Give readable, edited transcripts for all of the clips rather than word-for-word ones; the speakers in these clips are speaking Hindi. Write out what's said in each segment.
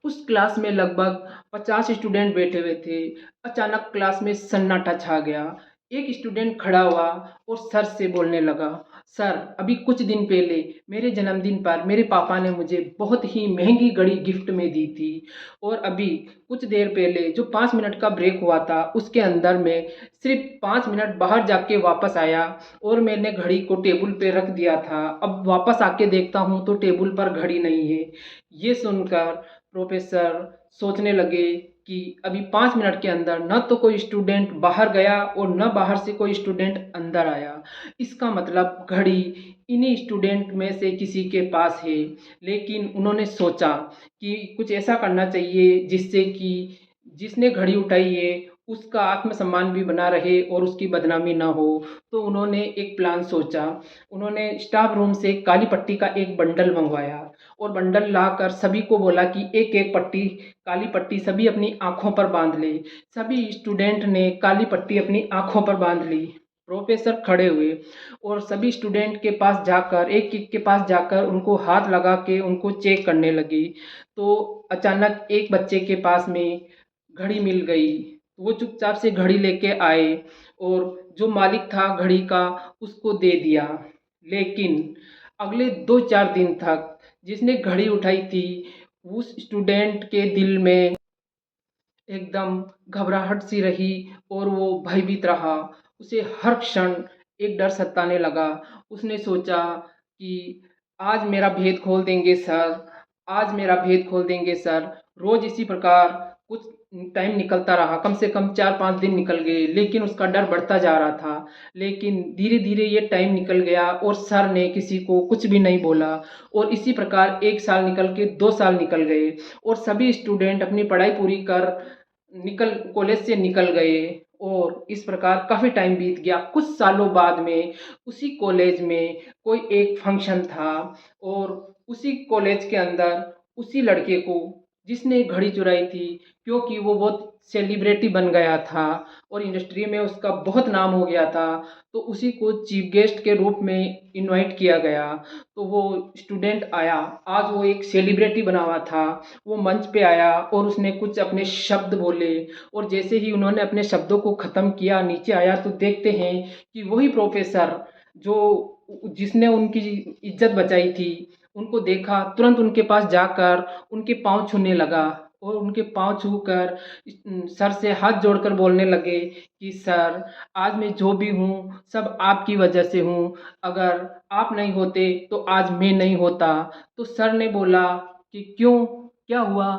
उस क्लास में लगभग 50 स्टूडेंट बैठे हुए थे। अचानक क्लास में सन्नाटा छा गया। एक स्टूडेंट खड़ा हुआ और सर से बोलने लगा, सर, अभी कुछ दिन पहले मेरे जन्मदिन पर मेरे पापा ने मुझे बहुत ही महंगी घड़ी गिफ्ट में दी थी, और अभी कुछ देर पहले जो 5 मिनट का ब्रेक हुआ था उसके अंदर मैं सिर्फ 5 मिनट बाहर जाके वापस आया और मैंने घड़ी को टेबल पे रख दिया था। अब वापस आके देखता हूँ तो टेबल पर घड़ी नहीं है। ये सुनकर प्रोफेसर सोचने लगे कि अभी 5 मिनट के अंदर न तो कोई स्टूडेंट बाहर गया और न बाहर से कोई स्टूडेंट अंदर आया। इसका मतलब घड़ी इन्हीं स्टूडेंट में से किसी के पास है। लेकिन उन्होंने सोचा कि कुछ ऐसा करना चाहिए जिससे कि जिसने घड़ी उठाई है उसका आत्मसम्मान भी बना रहे और उसकी बदनामी ना हो। तो उन्होंने एक प्लान सोचा। उन्होंने स्टाफ रूम से काली पट्टी का एक बंडल मंगवाया और बंडल लाकर सभी को बोला कि एक एक पट्टी, काली पट्टी सभी अपनी आंखों पर बांध ले। सभी स्टूडेंट ने काली पट्टी अपनी आंखों पर बांध ली। प्रोफेसर खड़े हुए और सभी स्टूडेंट के पास जाकर, एक एक के पास जाकर उनको हाथ लगा के उनको चेक करने लगी। तो अचानक एक बच्चे के पास में घड़ी मिल गई। वो चुपचाप से घड़ी लेके आए और जो मालिक था घड़ी का उसको दे दिया। लेकिन अगले 2-4 दिन तक जिसने घड़ी उठाई थी उस स्टूडेंट के दिल में एकदम घबराहट सी रही और वो भयभीत रहा। उसे हर क्षण एक डर सताने लगा। उसने सोचा कि आज मेरा भेद खोल देंगे सर, आज मेरा भेद खोल देंगे सर। रोज इसी प्रकार कुछ टाइम निकलता रहा, कम से कम 4-5 दिन निकल गए, लेकिन उसका डर बढ़ता जा रहा था। लेकिन धीरे धीरे ये टाइम निकल गया और सर ने किसी को कुछ भी नहीं बोला। और इसी प्रकार 1 साल निकल के 2 साल निकल गए और सभी स्टूडेंट अपनी पढ़ाई पूरी कर निकल कॉलेज से निकल गए। और इस प्रकार काफ़ी टाइम बीत गया। कुछ सालों बाद में उसी कॉलेज में कोई एक फंक्शन था और उसी कॉलेज के अंदर उसी लड़के को जिसने घड़ी चुराई थी, क्योंकि वो बहुत सेलिब्रिटी बन गया था और इंडस्ट्री में उसका बहुत नाम हो गया था, तो उसी को चीफ गेस्ट के रूप में इनवाइट किया गया। तो वो स्टूडेंट आया, आज वो एक सेलिब्रिटी बना हुआ था। वो मंच पे आया और उसने कुछ अपने शब्द बोले और जैसे ही उन्होंने अपने शब्दों को ख़त्म किया, नीचे आया तो देखते हैं कि वही प्रोफेसर जो जिसने उनकी इज्जत बचाई थी, उनको देखा, तुरंत उनके पास जाकर उनके पाँव छूने लगा और उनके पाँव छूकर सर से हाथ जोड़कर बोलने लगे कि सर, आज मैं जो भी हूँ सब आपकी वजह से हूँ। अगर आप नहीं होते तो आज मैं नहीं होता। तो सर ने बोला कि क्यों, क्या हुआ?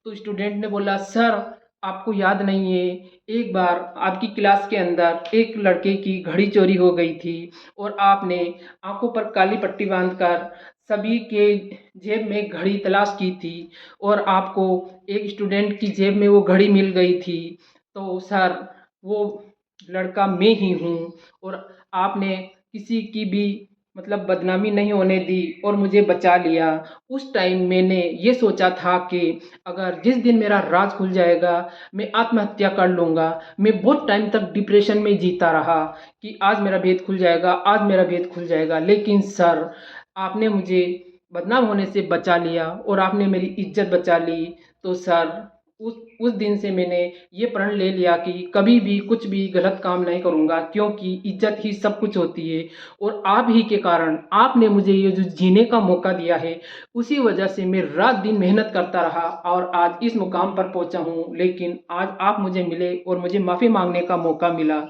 तो स्टूडेंट ने बोला, सर, आपको याद नहीं है, एक बार आपकी क्लास के अंदर एक लड़के की घड़ी चोरी हो गई थी और आपने आंखों पर काली पट्टी बांधकर सभी के जेब में घड़ी तलाश की थी और आपको एक स्टूडेंट की जेब में वो घड़ी मिल गई थी। तो सर, वो लड़का मैं ही हूँ और आपने किसी की भी मतलब बदनामी नहीं होने दी और मुझे बचा लिया। उस टाइम मैंने ये सोचा था कि अगर जिस दिन मेरा राज खुल जाएगा मैं आत्महत्या कर लूँगा। मैं बहुत टाइम तक डिप्रेशन में जीता रहा कि आज मेरा भेद खुल जाएगा, आज मेरा भेद खुल जाएगा। लेकिन सर, आपने मुझे बदनाम होने से बचा लिया और आपने मेरी इज्जत बचा ली। तो सर, उस दिन से मैंने ये प्रण ले लिया कि कभी भी कुछ भी गलत काम नहीं करूँगा, क्योंकि इज्जत ही सब कुछ होती है। और आप ही के कारण आपने मुझे ये जो जीने का मौका दिया है, उसी वजह से मैं रात दिन मेहनत करता रहा और आज इस मुकाम पर पहुंचा हूँ। लेकिन आज आप मुझे मिले और मुझे माफ़ी मांगने का मौका मिला,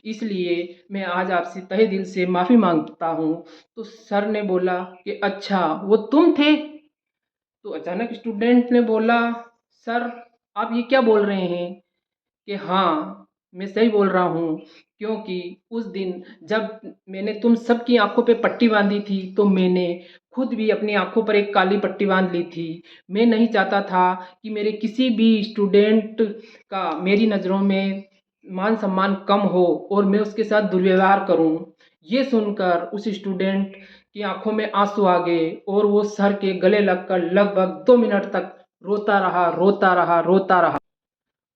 इसलिए मैं आज आपसे तहे दिल से माफ़ी मांगता हूँ। तो सर ने बोला कि अच्छा, वो तुम थे? तो अचानक स्टूडेंट ने बोला, सर, आप ये क्या बोल रहे हैं? कि हाँ, मैं सही बोल रहा हूँ, क्योंकि उस दिन जब मैंने तुम सबकी आंखों पे पट्टी बांधी थी तो मैंने खुद भी अपनी आंखों पर एक काली पट्टी बांध ली थी। मैं नहीं चाहता था कि मेरे किसी भी स्टूडेंट का मेरी नज़रों में मान सम्मान कम हो और मैं उसके साथ दुर्व्यवहार करूँ। ये सुनकर उस स्टूडेंट की आंखों में आंसू आ गए और वो सर के गले लगकर लगभग 2 मिनट तक रोता रहा, रोता रहा, रोता रहा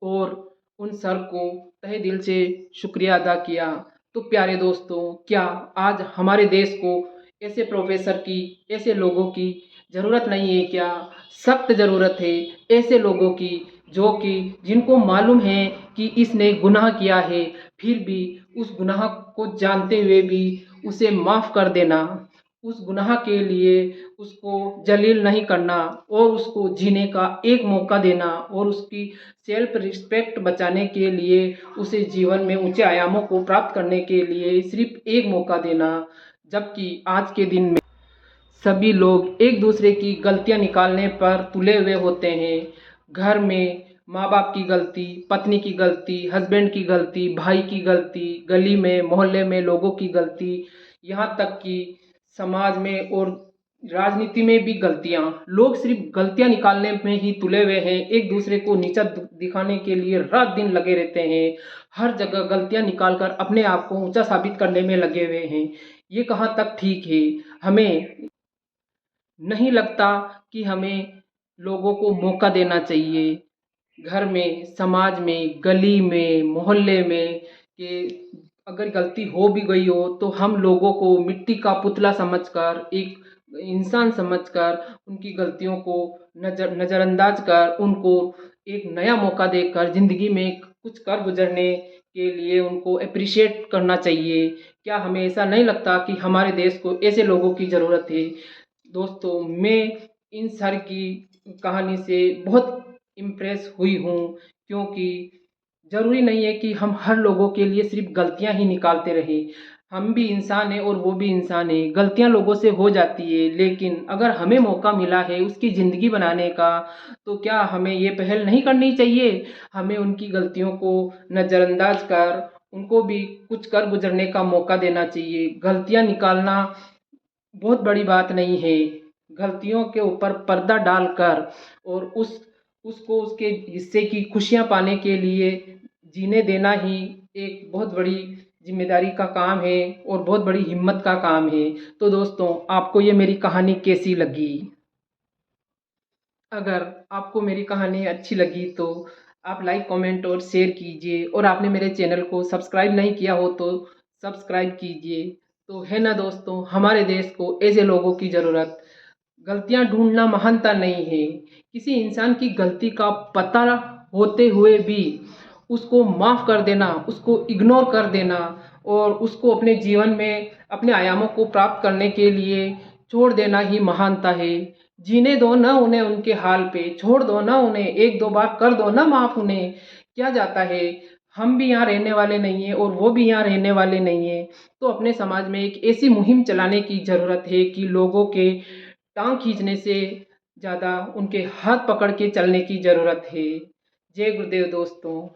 और उन सर को तहे दिल से शुक्रिया अदा किया। तो प्यारे दोस्तों, क्या आज हमारे देश को ऐसे प्रोफेसर की, ऐसे लोगों की ज़रूरत नहीं है क्या? सख्त ज़रूरत है ऐसे लोगों की जो कि जिनको मालूम है कि इसने गुनाह किया है, फिर भी उस गुनाह को जानते हुए भी उसे माफ़ कर देना, उस गुनाह के लिए उसको जलील नहीं करना और उसको जीने का एक मौका देना और उसकी सेल्फ रिस्पेक्ट बचाने के लिए उसे जीवन में ऊंचे आयामों को प्राप्त करने के लिए सिर्फ एक मौका देना। जबकि आज के दिन में सभी लोग एक दूसरे की गलतियां निकालने पर तुले हुए होते हैं। घर में माँ बाप की गलती, पत्नी की गलती, हस्बैंड की गलती, भाई की गलती, गली में मोहल्ले में लोगों की गलती, यहाँ तक कि समाज में और राजनीति में भी गलतियाँ, लोग सिर्फ गलतियाँ निकालने में ही तुले हुए हैं। एक दूसरे को नीचा दिखाने के लिए रात दिन लगे रहते हैं। हर जगह गलतियाँ निकाल कर अपने आप को ऊंचा साबित करने में लगे हुए हैं। ये कहाँ तक ठीक है? हमें नहीं लगता कि हमें लोगों को मौका देना चाहिए। घर में, समाज में, गली में, मोहल्ले में कि अगर गलती हो भी गई हो तो हम लोगों को मिट्टी का पुतला समझकर, एक इंसान समझकर उनकी गलतियों को नज़रअंदाज कर उनको एक नया मौका देकर ज़िंदगी में कुछ कर गुजरने के लिए उनको एप्रिशिएट करना चाहिए। क्या हमें ऐसा नहीं लगता कि हमारे देश को ऐसे लोगों की ज़रूरत है? दोस्तों, मैं इन सर की कहानी से बहुत इम्प्रेस हुई हूँ, क्योंकि ज़रूरी नहीं है कि हम हर लोगों के लिए सिर्फ गलतियाँ ही निकालते रहें। हम भी इंसान हैं और वो भी इंसान है। गलतियाँ लोगों से हो जाती है, लेकिन अगर हमें मौका मिला है उसकी ज़िंदगी बनाने का, तो क्या हमें ये पहल नहीं करनी चाहिए? हमें उनकी गलतियों को नज़रअंदाज कर उनको भी कुछ कर गुजरने का मौका देना चाहिए। गलतियाँ निकालना बहुत बड़ी बात नहीं है। गलतियों के ऊपर पर्दा डालकर और उसको उसके हिस्से की खुशियाँ पाने के लिए जीने देना ही एक बहुत बड़ी जिम्मेदारी का काम है और बहुत बड़ी हिम्मत का काम है। तो दोस्तों, आपको ये मेरी कहानी कैसी लगी? अगर आपको मेरी कहानी अच्छी लगी तो आप लाइक, कमेंट और शेयर कीजिए, और आपने मेरे चैनल को सब्सक्राइब नहीं किया हो तो सब्सक्राइब कीजिए। तो है ना दोस्तों, हमारे देश को ऐसे लोगों की ज़रूरत। गलतियां ढूंढना महानता नहीं है। किसी इंसान की गलती का पता होते हुए भी उसको माफ़ कर देना, उसको इग्नोर कर देना और उसको अपने जीवन में अपने आयामों को प्राप्त करने के लिए छोड़ देना ही महानता है। जीने दो ना उन्हें उनके हाल पे, छोड़ दो ना उन्हें, एक दो बार कर दो ना माफ़ उन्हें। क्या जाता है? हम भी यहाँ रहने वाले नहीं हैं और वो भी यहाँ रहने वाले नहीं हैं। तो अपने समाज में एक ऐसी मुहिम चलाने की ज़रूरत है कि लोगों के टांग खींचने से ज़्यादा उनके हाथ पकड़ के चलने की ज़रूरत है। जय गुरुदेव दोस्तों,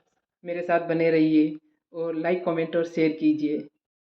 मेरे साथ बने रहिए और लाइक, कमेंट और शेयर कीजिए।